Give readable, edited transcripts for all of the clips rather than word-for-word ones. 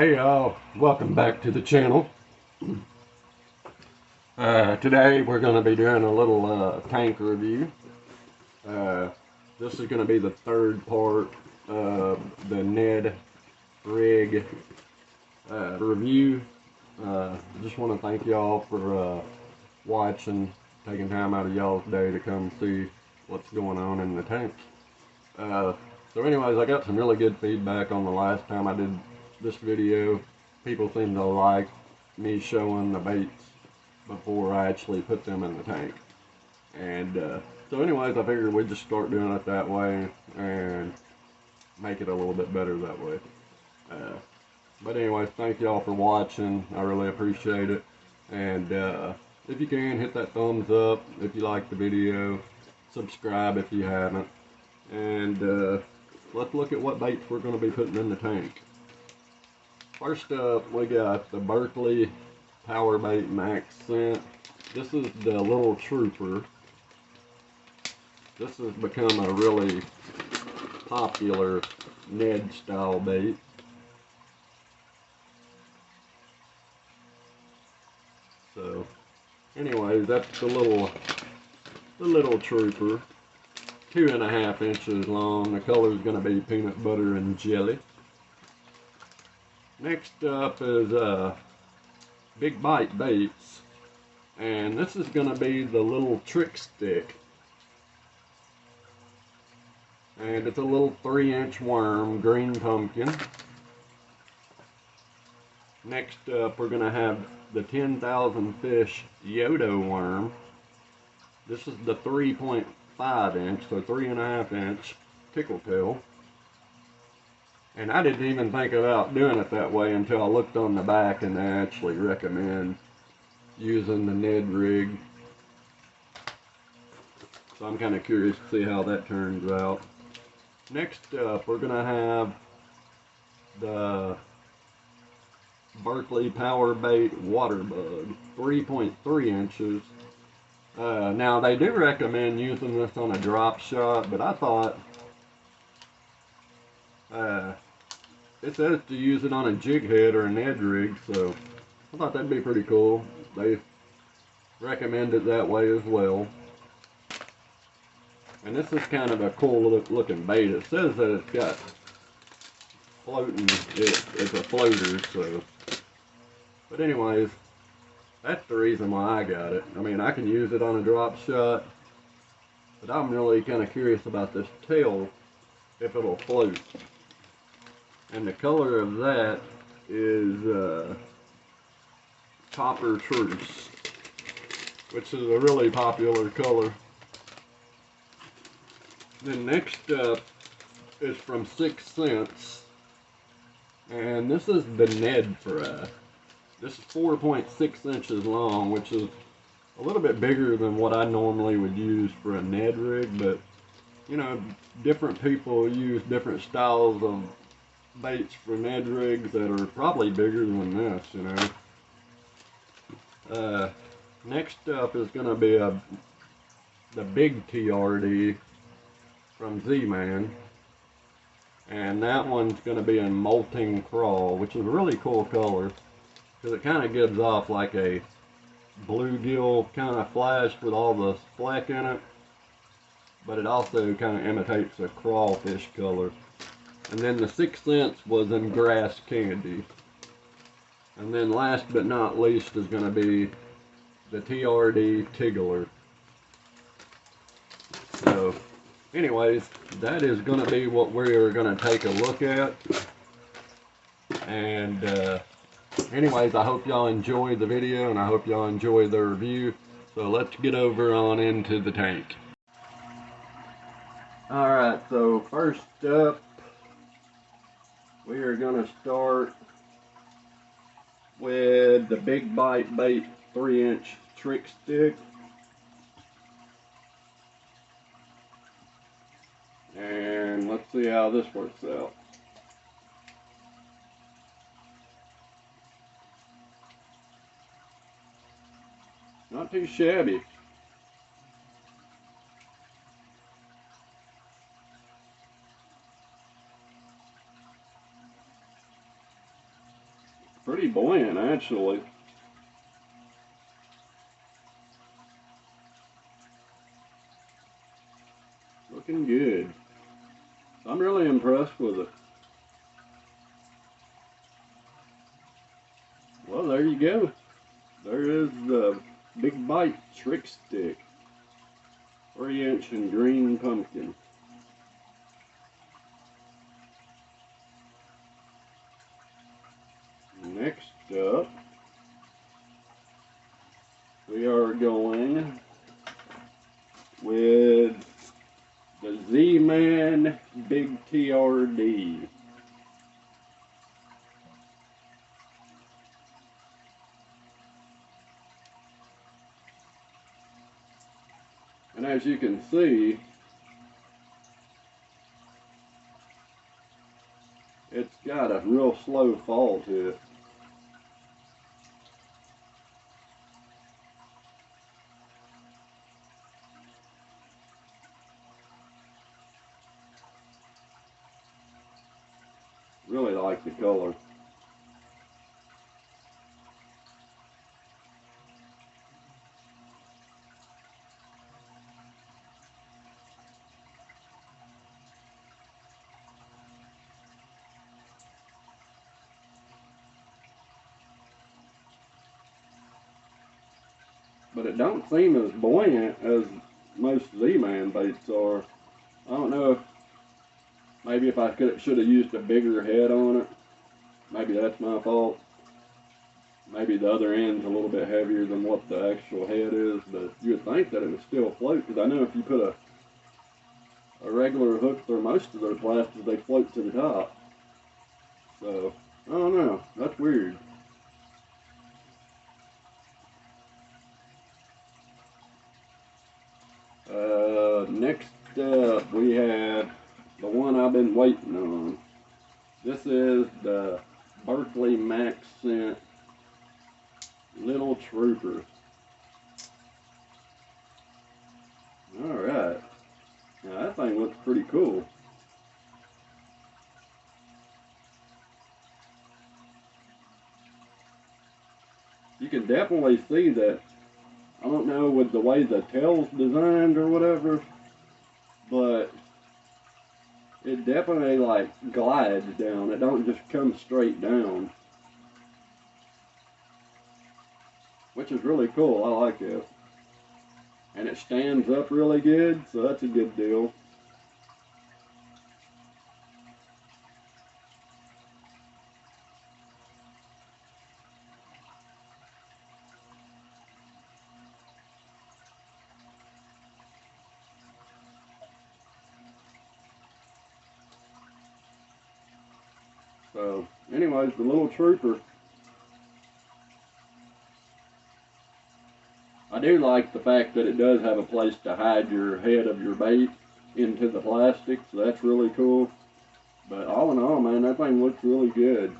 Hey, welcome back to the channel. Today we're going to be doing a little tank review. This is going to be the third part of the Ned rig review. Just want to thank y'all for watching, taking time out of y'all's day to come see what's going on in the tank. So anyways, I got some really good feedback on the last time I did this video. People seem to like me showing the baits before I actually put them in the tank. And so anyways, I figured we'd just start doing it that way and make it a little bit better that way. But anyways, thank y'all for watching. I really appreciate it. And if you can, hit that thumbs up if you like the video. Subscribe if you haven't. And let's look at what baits we're going to be putting in the tank. First up, we got the Berkeley Power Bait Max Scent. This is the little trooper. This has become a really popular Ned style bait. So, anyways, that's the little trooper. 2.5 inches long. The color is going to be peanut butter and jelly. Next up is Big Bite Baits, and this is going to be the little trick stick, and it's a little 3-inch worm, green pumpkin. Next up, we're going to have the 10,000 fish Yoda worm. This is the 3.5 inch, so 3.5 inch tickle tail. And I didn't even think about doing it that way until I looked on the back, and they actually recommend using the Ned rig. So I'm kind of curious to see how that turns out. Next up, we're going to have the Berkeley Power Bait Water Bug, 3.3 inches. Now, they do recommend using this on a drop shot, but I thought it says to use it on a jig head or a Ned rig, so I thought that'd be pretty cool. They recommend it that way as well. And this is kind of a cool looking bait. It says that it's got floating, it's a floater, so. But anyways, that's the reason why I got it. I mean, I can use it on a drop shot, but I'm really kind of curious about this tail, if it'll float. And the color of that is Copper Truce, which is a really popular color. Then next up is from 6 Cents, and this is the Ned Fry. This is 4.6 inches long, which is a little bit bigger than what I normally would use for a Ned rig, but you know, different people use different styles of baits for Ned rigs that are probably bigger than this, you know. Next up is going to be the Big Trd from Z-Man, and that one's going to be in Molting Crawl, which is a really cool color because it kind of gives off like a bluegill kind of flash with all the fleck in it, but it also kind of imitates a crawfish color. And then the 6 Cents was in Grass Candy. And then last but not least is going to be the TRD Tiggler. So anyways, that is going to be what we're going to take a look at. And anyways, I hope y'all enjoyed the video, and I hope y'all enjoyed the review. So let's get over on into the tank. Alright, so first up, we are going to start with the Big Bite Bait 3-inch trick stick. And let's see how this works out. Not too shabby. buoyant actually. Looking good. I'm really impressed with it. Well, there you go. There is the Big Bite Trick Stick. 3-inch and green pumpkin. Next up, we are going with the Z-Man Big Trd. And as you can see, it's got a real slow fall to it. Really like the color. But it don't seem as buoyant as most Z-Man baits are. I don't know if maybe if I should have used a bigger head on it. Maybe that's my fault. Maybe the other end's a little bit heavier than what the actual head is, but you would think that it would still float, because I know if you put a regular hook through most of their plastics, they float to the top. So, I don't know. That's weird. Next up, we have the one I've been waiting on. This is the Berkeley Max Scent Little Trooper. Alright. Now that thing looks pretty cool. You can definitely see that, I don't know with the way the tail's designed or whatever, but it definitely like glides down. It don't just come straight down. Which is really cool. I like it. And it stands up really good, so that's a good deal. So, anyways, the little trooper. I do like the fact that it does have a place to hide your head of your bait into the plastic, so that's really cool. But all in all, man, that thing looks really good.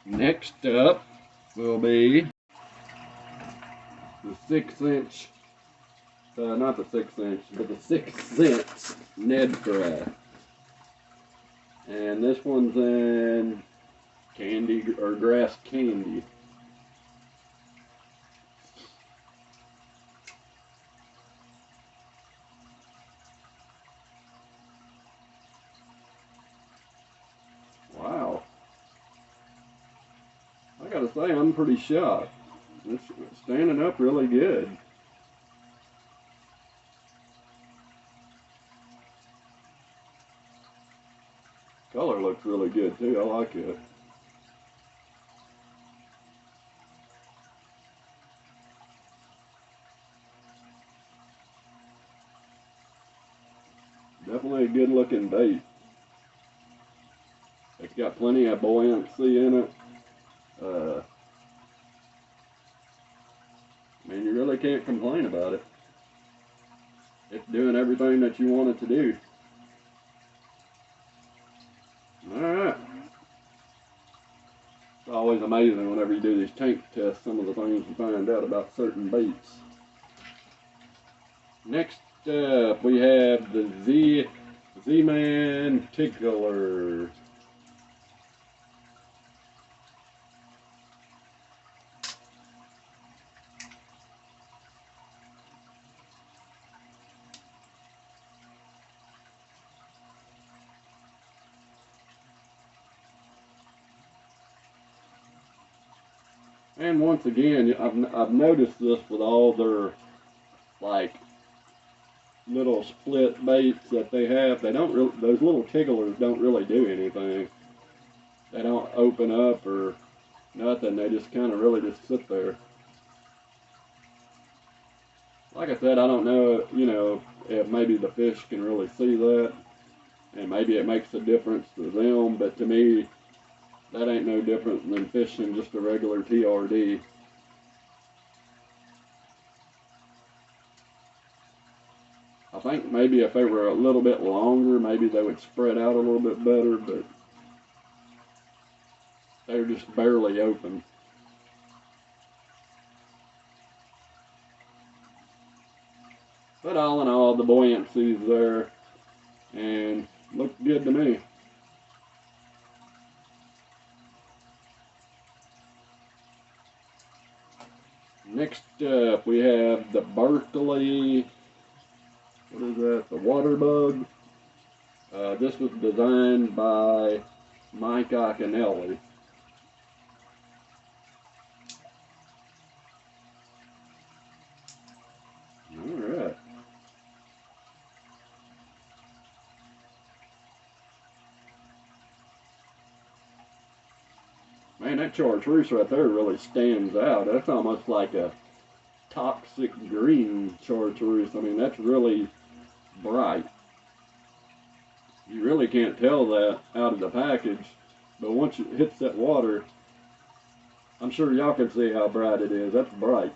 Next up will be the 6-inch, not the 6-inch, but the 6th Sense Ned Craft. And this one's in candy or grass candy. Wow. I gotta say, I'm pretty shocked. It's standing up really good. Color looks really good too. I like it. Definitely a good looking bait. It's got plenty of buoyancy in it. I mean, you really can't complain about it. It's doing everything that you want it to do. Alright. It's always amazing whenever you do these tank tests, some of the things you find out about certain baits. Next up, we have the Z-Man Tickler. And once again, I've noticed this with all their like little split baits that they have. They don't really, those little ticklers don't really do anything. They don't open up or nothing. They just kind of really just sit there. Like I said, I don't know, you know, if maybe the fish can really see that, and maybe it makes a difference to them, but to me, that ain't no different than fishing just a regular TRD. I think maybe if they were a little bit longer, maybe they would spread out a little bit better, but they're just barely open. But all in all, the buoyancy's there, and looked good to me. Next up, we have the Berkeley, what is that, the water bug. This was designed by Mike Iaconelli. Alright. Man, that chartreuse right there really stands out. That's almost like a toxic green chartreuse. I mean, that's really bright. You really can't tell that out of the package, but once it hits that water, I'm sure y'all can see how bright it is. That's bright.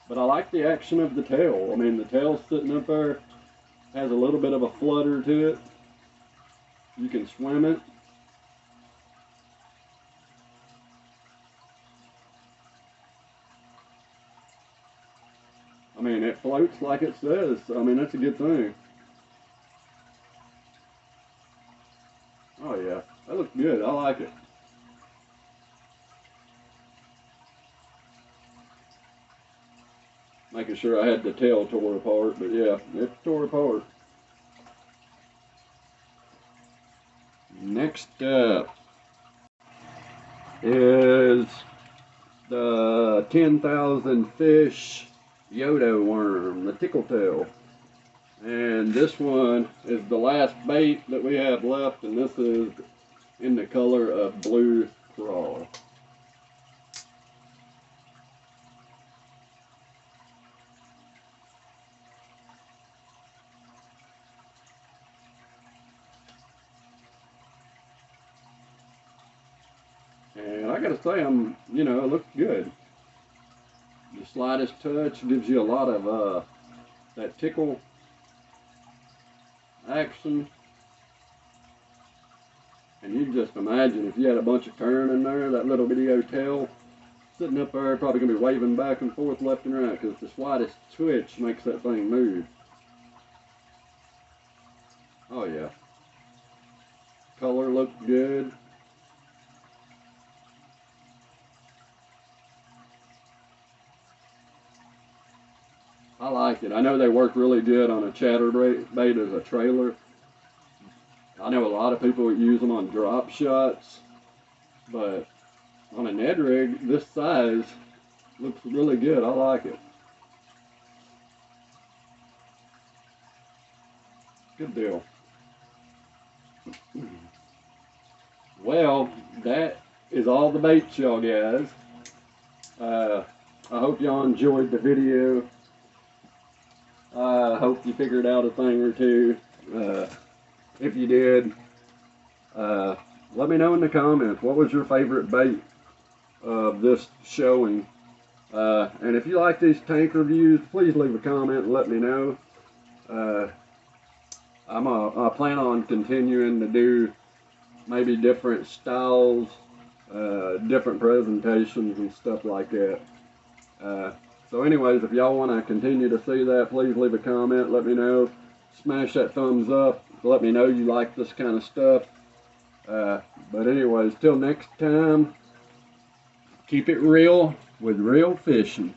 But I like the action of the tail. I mean, the tail's sitting up there, has a little bit of a flutter to it. You can swim it. I mean, it floats like it says. I mean, that's a good thing. Oh yeah, that looks good. I like it. Making sure I had the tail tore apart, but yeah, it tore apart. Next up is the 10,000 fish Yoda worm, the tickle tail. And this one is the last bait that we have left, and this is in the color of blue crawl. And I gotta say, you know, it looks good. The slightest touch gives you a lot of that tickle action. And you just imagine if you had a bunch of turn in there, that little bitty tail sitting up there, probably gonna be waving back and forth left and right, because the slightest twitch makes that thing move. Oh yeah. Color looked good. I like it. I know they work really good on a chatterbait as a trailer. I know a lot of people use them on drop shots, but on a Ned rig this size looks really good. I like it. Good deal. Well, that is all the baits, y'all guys. I hope y'all enjoyed the video. I hope you figured out a thing or two. If you did, let me know in the comments. What was your favorite bait of this showing? And if you like these tank reviews, please leave a comment and let me know. I plan on continuing to do maybe different styles, different presentations and stuff like that. So anyways, if y'all want to continue to see that, please leave a comment. Let me know. Smash that thumbs up. Let me know you like this kind of stuff. But anyways, till next time, keep it real with real fishing.